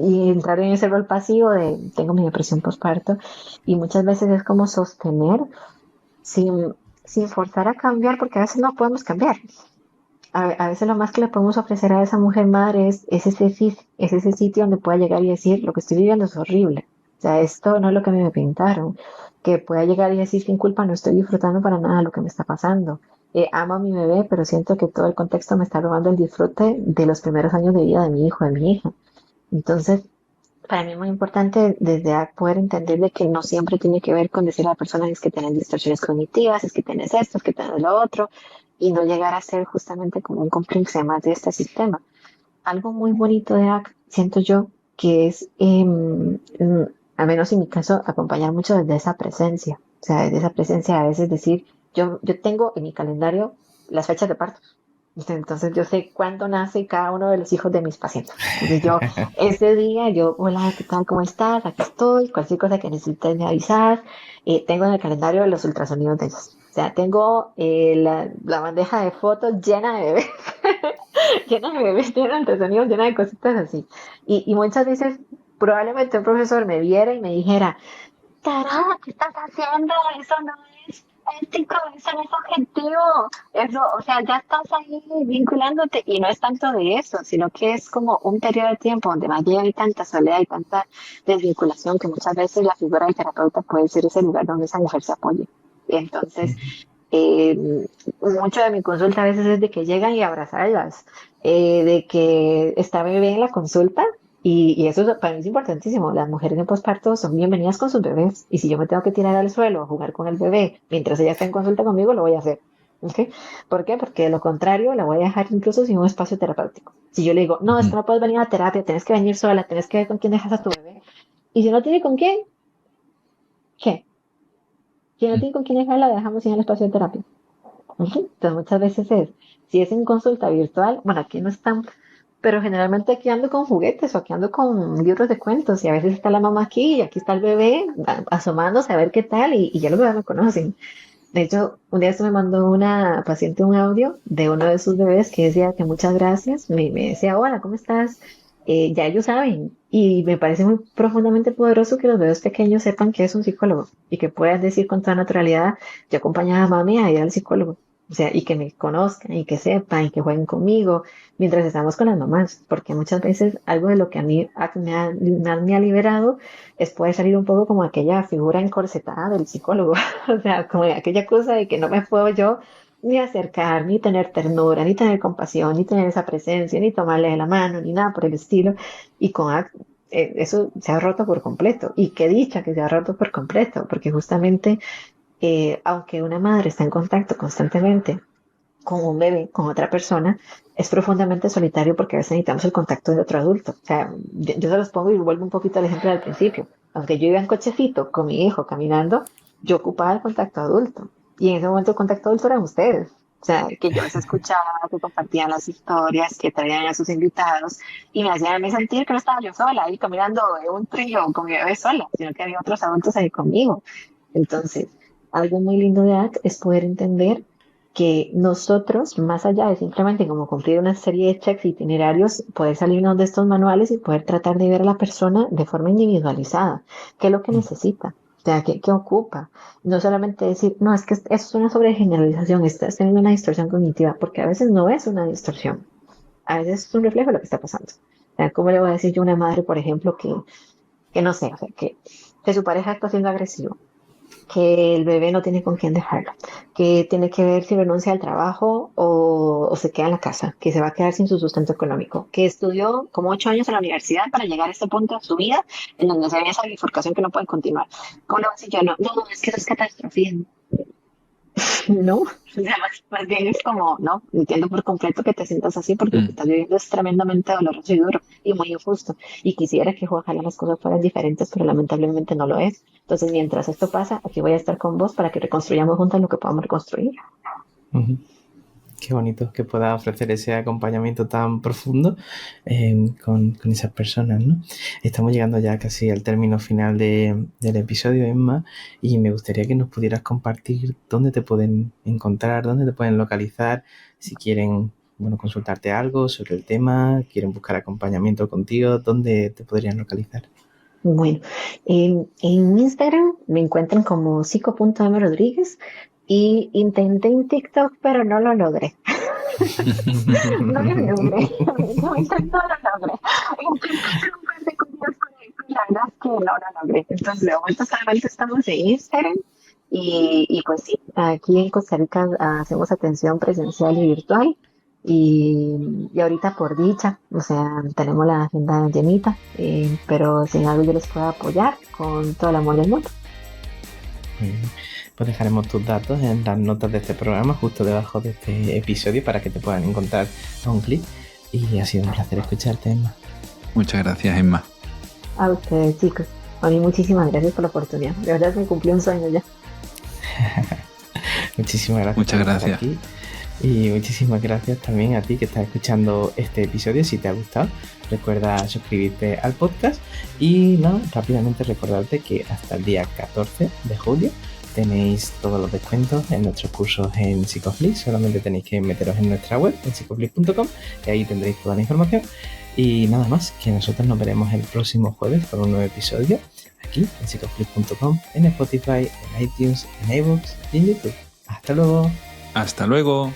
y entrar en ese rol pasivo de tengo mi depresión postparto, y muchas veces es como sostener sin forzar a cambiar, porque a veces no podemos cambiar. A veces lo más que le podemos ofrecer a esa mujer madre es ese sitio donde pueda llegar y decir, lo que estoy viviendo es horrible. O sea, esto no es lo que me pintaron. Que pueda llegar y decir, sin culpa, no estoy disfrutando para nada lo que me está pasando. Amo a mi bebé, pero siento que todo el contexto me está robando el disfrute de los primeros años de vida de mi hijo, de mi hija. Entonces, para mí es muy importante desde poder entender de que no siempre tiene que ver con decir a la persona es que tienes distorsiones cognitivas, es que tienes esto, es que tienes lo otro, y no llegar a ser justamente como un cómplice más de este sistema. Algo muy bonito de ACT, siento yo, que es, al menos en mi caso, acompañar mucho desde esa presencia. O sea, desde esa presencia a veces decir, yo tengo en mi calendario las fechas de partos. Entonces yo sé cuándo nace cada uno de los hijos de mis pacientes. Entonces yo, ese día, hola, ¿qué tal? ¿Cómo estás? Aquí estoy. Cualquier cosa que necesites me avisas. Tengo en el calendario los ultrasonidos de ellos. O sea, tengo la bandeja de fotos llena de bebés. Llena de bebés, llena de ultrasonidos, llena de cositas así. Y muchas veces probablemente un profesor me viera y me dijera, Tara, ¿qué estás haciendo? Eso no es ético, eso no es objetivo. Eso, o sea, ya estás ahí vinculándote y no es tanto de eso, sino que es como un periodo de tiempo donde más bien hay tanta soledad y tanta desvinculación que muchas veces la figura del terapeuta puede ser ese lugar donde esa mujer se apoye. Entonces, mucho de mi consulta a veces es de que llegan y abrazarlas, de que está bebé en la consulta. Y eso para mí es importantísimo. Las mujeres en posparto son bienvenidas con sus bebés. Y si yo me tengo que tirar al suelo a jugar con el bebé mientras ella está en consulta conmigo, lo voy a hacer. ¿Okay? ¿Por qué? Porque de lo contrario la voy a dejar incluso sin un espacio terapéutico. Si yo le digo, no, es que no puedes venir a terapia, tienes que venir sola, tienes que ver con quién dejas a tu bebé. Y si no tiene con quién, ¿qué? Si no tiene con quién dejarla, dejamos sin el espacio de terapia. Entonces muchas veces si es en consulta virtual, bueno, aquí no están, pero generalmente aquí ando con juguetes o aquí ando con libros de cuentos y a veces está la mamá aquí y aquí está el bebé asomándose a ver qué tal y ya los bebés me conocen. De hecho, un día esto me mandó una paciente un audio de uno de sus bebés que decía que muchas gracias, me decía, hola, ¿cómo estás? Ya ellos saben y me parece muy profundamente poderoso que los bebés pequeños sepan que es un psicólogo y que puedan decir con toda naturalidad, yo acompañaba a mami a ir al psicólogo. O sea, y que me conozcan y que sepan y que jueguen conmigo mientras estamos con las mamás, porque muchas veces algo de lo que a mí me ha liberado es poder salir un poco como aquella figura encorsetada del psicólogo, o sea, como aquella cosa de que no me puedo yo ni acercar, ni tener ternura, ni tener compasión, ni tener esa presencia, ni tomarle de la mano, ni nada por el estilo, y con eso se ha roto por completo, y qué dicha que se ha roto por completo, porque justamente aunque una madre está en contacto constantemente con un bebé, con otra persona, es profundamente solitario porque a veces necesitamos el contacto de otro adulto. O sea, yo se los pongo y vuelvo un poquito al ejemplo del principio. Aunque yo iba en cochecito con mi hijo caminando, yo ocupaba el contacto adulto. Y en ese momento el contacto adulto eran ustedes. O sea, que yo les escuchaba, que compartían las historias, que traían a sus invitados y me hacían a mí sentir que no estaba yo sola ahí caminando en un trillo con mi bebé sola, sino que había otros adultos ahí conmigo. Entonces, algo muy lindo de ACT es poder entender que nosotros, más allá de simplemente como cumplir una serie de checks itinerarios, poder salirnos de estos manuales y poder tratar de ver a la persona de forma individualizada, qué es lo que necesita, o sea, qué ocupa. No solamente decir, no, es que eso es una sobregeneralización, estás teniendo una distorsión cognitiva, porque a veces no es una distorsión, a veces es un reflejo de lo que está pasando. O sea, ¿cómo le voy a decir yo a una madre, por ejemplo, que no sé, o sea, que su pareja está siendo agresivo? Que el bebé no tiene con quién dejarlo, que tiene que ver si renuncia al trabajo o se queda en la casa, que se va a quedar sin su sustento económico, que estudió como 8 años en la universidad para llegar a este punto de su vida en donde se ve esa bifurcación que no puede continuar. ¿Cómo le voy a decir yo? No, es que eso es catastrofismo. No, o sea, más bien es como, no, entiendo por completo que te sientas así porque lo que estás viviendo es tremendamente doloroso y duro y muy injusto. Y quisiera que ojalá las cosas fueran diferentes, pero lamentablemente no lo es. Entonces, mientras esto pasa, aquí voy a estar con vos para que reconstruyamos juntas lo que podamos reconstruir. Qué bonito que pueda ofrecer ese acompañamiento tan profundo con esas personas, ¿no? Estamos llegando ya casi al término final del episodio, Emma, y me gustaría que nos pudieras compartir dónde te pueden encontrar, dónde te pueden localizar, si quieren, bueno, consultarte algo sobre el tema, quieren buscar acompañamiento contigo, dónde te podrían localizar. Bueno, en Instagram me encuentran como psico.mrodríguez y intenté en TikTok, pero no lo logré. No lo logré. No lo logré. Intenté hacer un par de cosas con él, pero la verdad es que no lo logré. Entonces, de momento solamente estamos en Instagram y pues sí, aquí en Costa Rica hacemos atención presencial y virtual. Y ahorita por dicha, o sea, tenemos la agenda llenita, pero si en algo yo les puedo apoyar con todo el amor del mundo. Pues dejaremos tus datos en las notas de este programa, justo debajo de este episodio, para que te puedan encontrar a un clic. Y ha sido un placer escucharte, Emma. Muchas gracias, Emma. A ustedes, chicos. A mí muchísimas gracias por la oportunidad. De verdad me cumplió un sueño ya. Muchísimas gracias. Muchas gracias. Y muchísimas gracias también a ti que estás escuchando este episodio. Si te ha gustado, recuerda suscribirte al podcast. Y nada, rápidamente recordarte que hasta el día 14 de julio tenéis todos los descuentos en nuestros cursos en Psicoflix. Solamente tenéis que meteros en nuestra web, en psicoflix.com, y ahí tendréis toda la información. Y nada más, que nosotros nos veremos el próximo jueves con un nuevo episodio aquí en psicoflix.com, en Spotify, en iTunes, en iVoox y en YouTube. Hasta luego. Hasta luego.